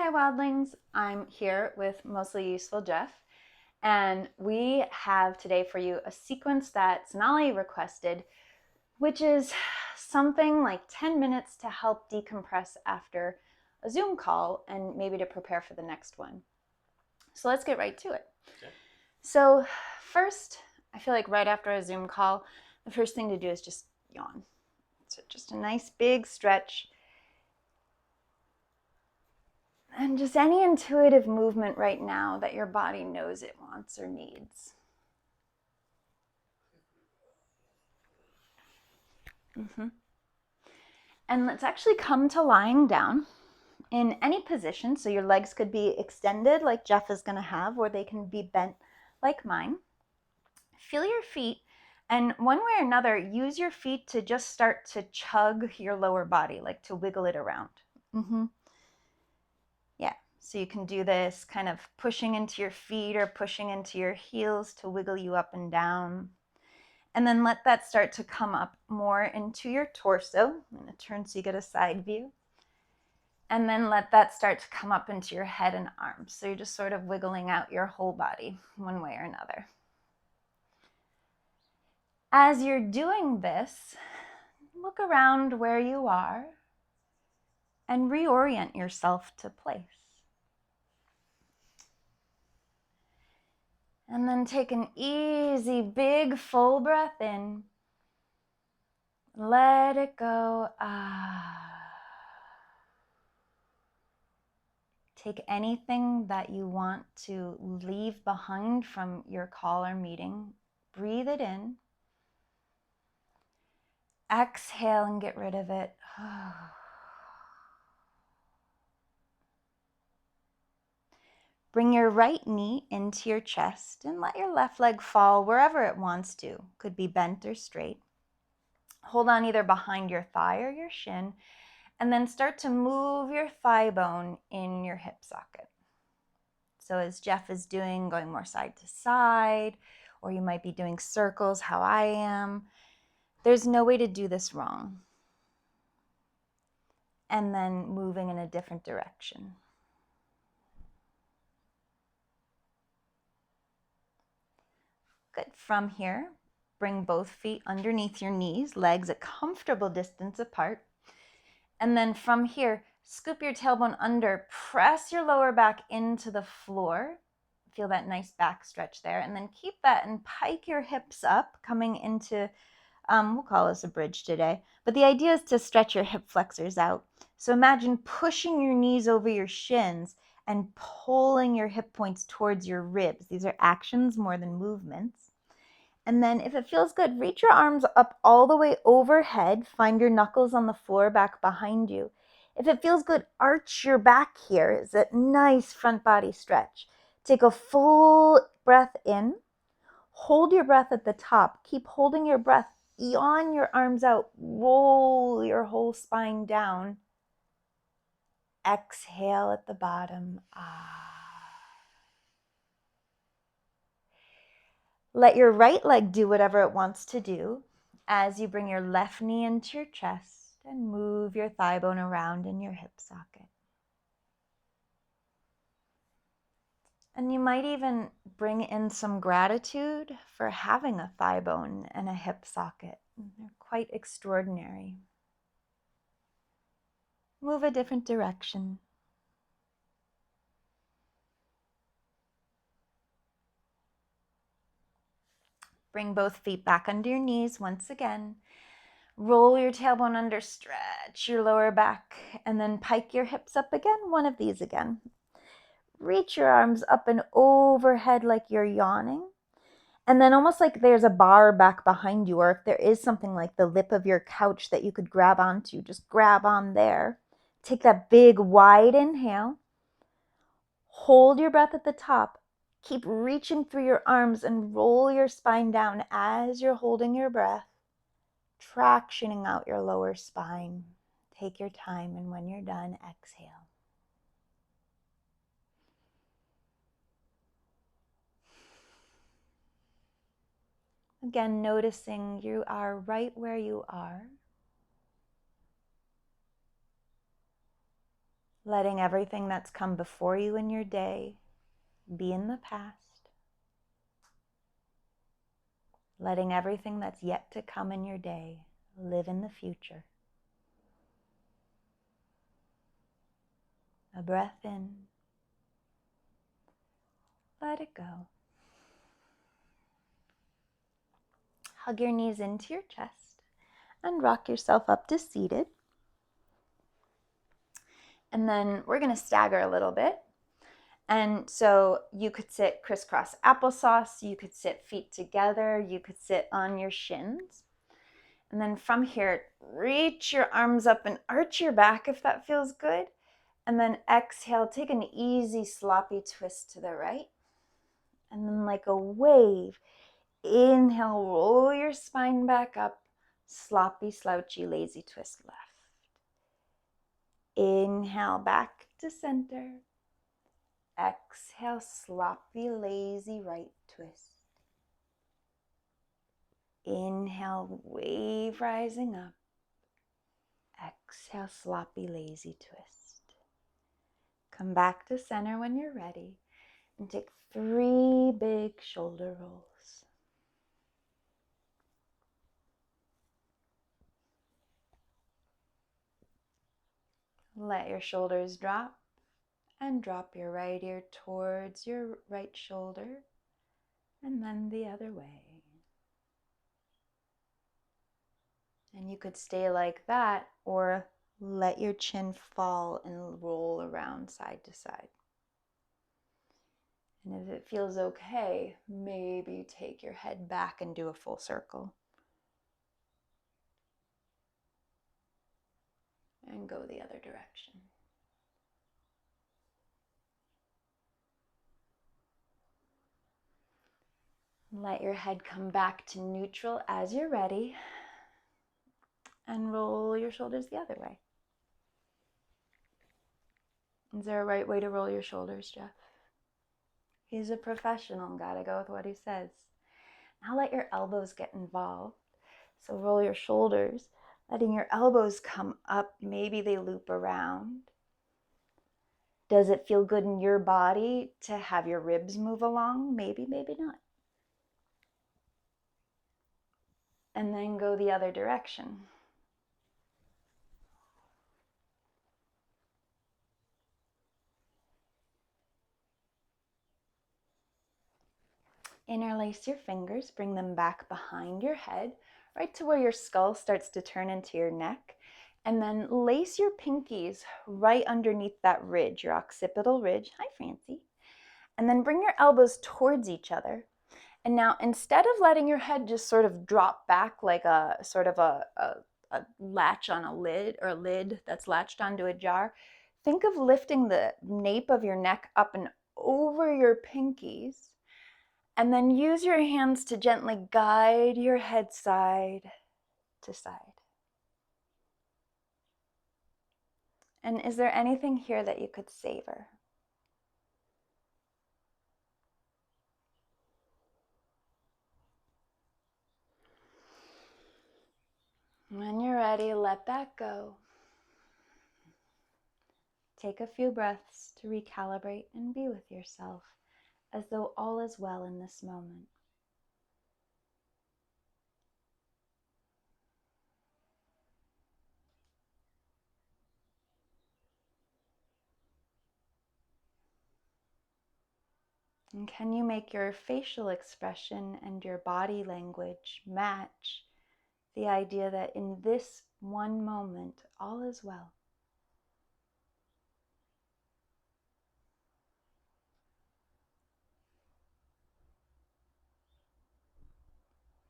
Hi wildlings, I'm here with Mostly Useful Jeff, and we have today for you a sequence that Sonali requested, which is something like 10 minutes to help decompress after a Zoom call and maybe to prepare for the next one. So let's get right to it. Okay. So first, I feel like right after a Zoom call, the first thing to do is just yawn. So just a nice big stretch. And just any intuitive movement right now that your body knows it wants or needs. And let's actually come to lying down in any position. So your legs could be extended like Jeff is going to have, or they can be bent like mine. Feel your feet, and one way or another, use your feet to just start to chug your lower body, like to wiggle it around. Yeah, so you can do this kind of pushing into your feet or pushing into your heels to wiggle you up and down. And then let that start to come up more into your torso. I'm going to turn so you get a side view. And then let that start to come up into your head and arms. So you're just sort of wiggling out your whole body one way or another. As you're doing this, look around where you are and reorient yourself to place. And then take an easy, big, full breath in. Let it go. Take anything that you want to leave behind from your call or meeting. Breathe it in. Exhale and get rid of it. Bring your right knee into your chest and let your left leg fall wherever it wants to. Could be bent or straight. Hold on either behind your thigh or your shin, and then start to move your thigh bone in your hip socket. So as Jeff is doing, going more side to side, or you might be doing circles, how I am. There's no way to do this wrong. And then moving in a different direction. Good. From here, bring both feet underneath your knees, legs a comfortable distance apart. And then from here, scoop your tailbone under, press your lower back into the floor. Feel that nice back stretch there. And then keep that and pike your hips up, coming into, we'll call this a bridge today. But the idea is to stretch your hip flexors out. So imagine pushing your knees over your shins and pulling your hip points towards your ribs. These are actions more than movements. And then if it feels good, reach your arms up all the way overhead. Find your knuckles on the floor back behind you. If it feels good, arch your back here. It's a nice front body stretch. Take a full breath in. Hold your breath at the top. Keep holding your breath. Yawn your arms out. Roll your whole spine down. Exhale at the bottom. Let your right leg do whatever it wants to do as you bring your left knee into your chest and move your thigh bone around in your hip socket. And you might even bring in some gratitude for having a thigh bone and a hip socket. They're quite extraordinary. Move a different direction. Bring both feet back under your knees once again. Roll your tailbone under, stretch your lower back, and then pike your hips up again, one of these again. Reach your arms up and overhead like you're yawning. And then almost like there's a bar back behind you, or if there is something like the lip of your couch that you could grab onto, just grab on there. Take that big wide inhale. Hold your breath at the top. Keep reaching through your arms and roll your spine down as you're holding your breath, tractioning out your lower spine. Take your time, and when you're done, exhale. Again, noticing you are right where you are. letting everything that's come before you in your day be in the past, letting everything that's yet to come in your day live in the future. A breath in, let it go. Hug your knees into your chest and rock yourself up to seated. And then we're going to stagger a little bit. And so you could sit crisscross applesauce, you could sit feet together, you could sit on your shins. And then from here, reach your arms up and arch your back if that feels good. And then exhale, take an easy sloppy twist to the right. And then like a wave, inhale, roll your spine back up, sloppy, slouchy, lazy twist left. Inhale, back to center. Exhale, sloppy, lazy, right twist. Inhale, wave rising up. Exhale, sloppy, lazy twist. Come back to center when you're ready and take 3 big shoulder rolls. Let your shoulders drop and drop your right ear towards your right shoulder and then the other way. And you could stay like that or let your chin fall and roll around side to side. And if it feels okay, maybe take your head back and do a full circle. And go the other direction. Let your head come back to neutral as you're ready. And roll your shoulders the other way. Is there a right way to roll your shoulders, Jeff? He's a professional, gotta go with what he says. Now let your elbows get involved. So roll your shoulders, letting your elbows come up. Maybe they loop around. Does it feel good in your body to have your ribs move along? Maybe, maybe not. And then go the other direction. Interlace your fingers, bring them back behind your head, right to where your skull starts to turn into your neck. And then lace your pinkies right underneath that ridge, your occipital ridge. Hi, Francie. And then bring your elbows towards each other. And now instead of letting your head just sort of drop back like a sort of a latch on a lid, or a lid that's latched onto a jar, think of lifting the nape of your neck up and over your pinkies. And then use your hands to gently guide your head side to side. And is there anything here that you could savor? When you're ready, let that go. Take a few breaths to recalibrate and be with yourself as though all is well in this moment. And can you make your facial expression and your body language match the idea that in this one moment, all is well?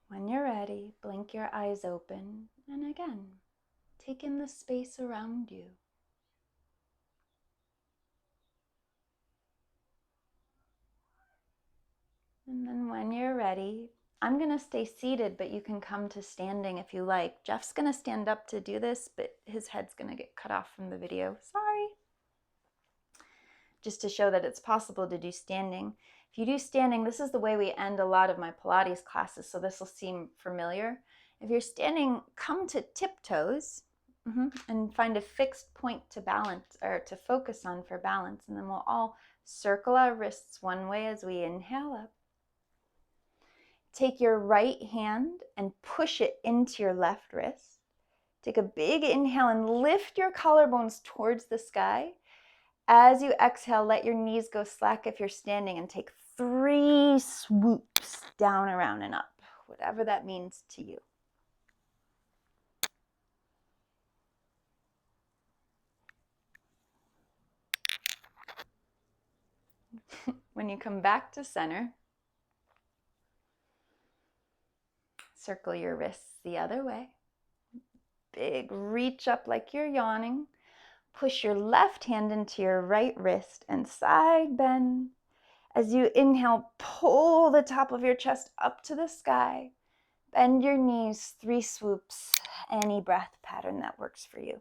When you're ready, blink your eyes open and again, take in the space around you. And then when you're ready, I'm going to stay seated, but you can come to standing if you like. Jeff's going to stand up to do this, but his head's going to get cut off from the video. Sorry. Just to show that it's possible to do standing. If you do standing, this is the way we end a lot of my Pilates classes, so this will seem familiar. If you're standing, come to tiptoes And find a fixed point to balance or to focus on for balance. And then we'll all circle our wrists one way as we inhale up. Take your right hand and push it into your left wrist. Take a big inhale and lift your collarbones towards the sky. As you exhale, let your knees go slack if you're standing and take 3 swoops down, around, and up, whatever that means to you. When you come back to center, circle your wrists the other way. Big reach up like you're yawning. Push your left hand into your right wrist and side bend. As you inhale, pull the top of your chest up to the sky. Bend your knees, 3 swoops, any breath pattern that works for you.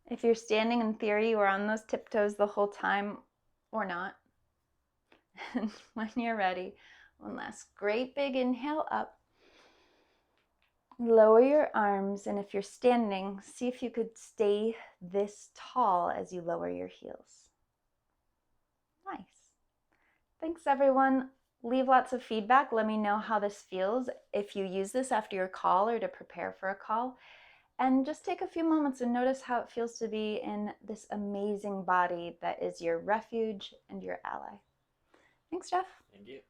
If you're standing, in theory, you are on those tiptoes the whole time, or not. And when you're ready, one last great big inhale up. Lower your arms, and if you're standing, see if you could stay this tall as you lower your heels. Nice. Thanks, everyone. Leave lots of feedback. Let me know how this feels if you use this after your call or to prepare for a call. And just take a few moments and notice how it feels to be in this amazing body that is your refuge and your ally. Thanks, Jeff. Thank you.